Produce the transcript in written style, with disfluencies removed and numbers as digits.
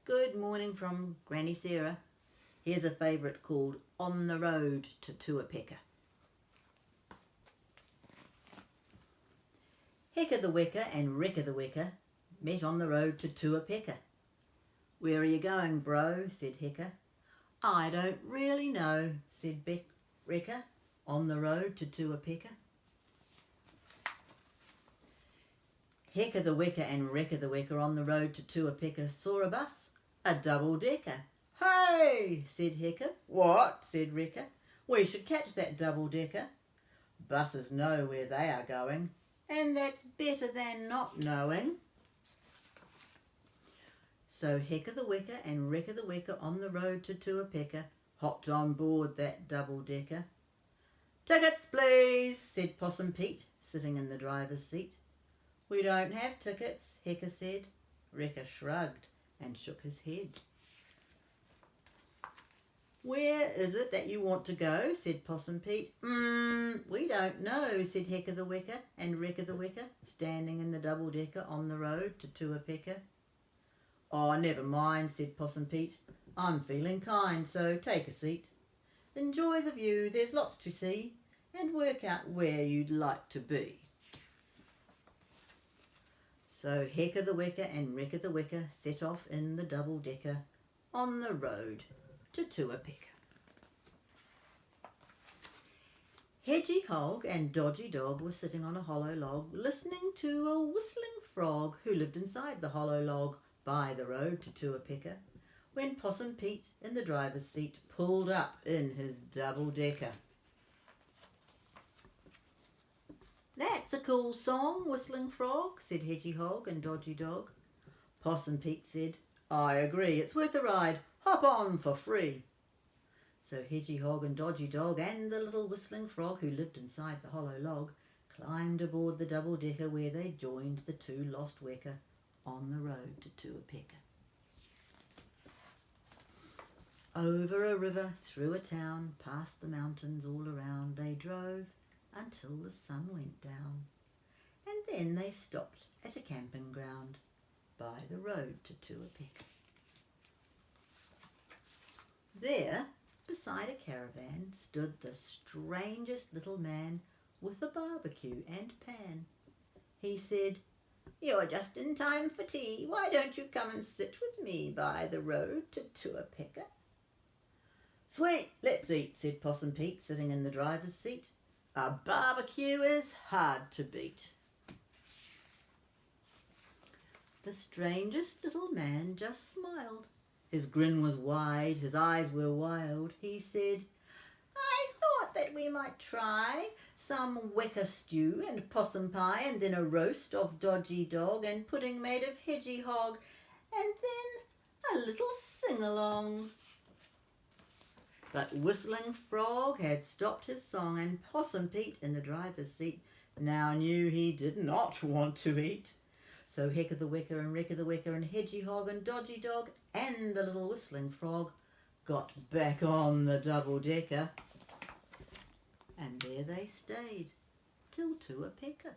Good morning from Granny Sarah. Here's a favourite called On the Road to Tuapeka. Hecka the Weka and Recka the Weka met on the road to Tuapeka. Where are you going, bro? Said Hecka. I don't really know, said Recka, on the road to Tuapeka. Hecka the Weka and Recka the Weka on the road to Tuapeka saw a bus, a double-decker. Hey, said Hecka. What? said Recka. We should catch that double-decker. Buses know where they are going, and that's better than not knowing. So Hecka the Weka and Recka the Weka on the road to Tuapeka hopped on board that double-decker. Tickets, please, said Possum Pete, sitting in the driver's seat. We don't have tickets, Hecka said. Recka shrugged and shook his head. Where is it that you want to go? Said Possum Pete. We don't know, said Hecka the Weka and Recka the Weka, standing in the double-decker on the road to Tuapeka. Oh, never mind, said Possum Pete. I'm feeling kind, so take a seat. Enjoy the view, there's lots to see, and work out where you'd like to be. So Hecka the Weka and Recka the Weka set off in the double-decker on the road to Tuapeka. Hedgy Hog and Dodgy Dog were sitting on a hollow log listening to a whistling frog who lived inside the hollow log by the road to Tuapeka when Possum Pete in the driver's seat pulled up in his double-decker. That's a cool song, Whistling Frog, said Hedgy Hog and Dodgy Dog. Possum Pete said, I agree, it's worth a ride. Hop on for free. So Hedgy Hog and Dodgy Dog and the little whistling frog who lived inside the hollow log climbed aboard the double-decker where they joined the two lost Weka on the road to Tuapeka. Over a river, through a town, past the mountains all around, they drove until the sun went down. And then they stopped at a camping ground by the road to Tuapeka. There, beside a caravan, stood the strangest little man with a barbecue and pan. He said, You're just in time for tea. Why don't you come and sit with me by the road to Tuapeka? Sweet, let's eat, said Possum Pete, sitting in the driver's seat. A barbecue is hard to beat. The strangest little man just smiled. His grin was wide, his eyes were wild. He said, I thought that we might try some Weka stew and possum pie and then a roast of Dodgy Dog and pudding made of Hedgy Hog and then a little sing-along. But Whistling Frog had stopped his song and Possum Pete in the driver's seat now knew he did not want to eat. So Hecka the Weka and Recka the Weka and Hedgy Hog and Dodgy Dog and the little whistling frog got back on the double-decker. And there they stayed till Tuapeka.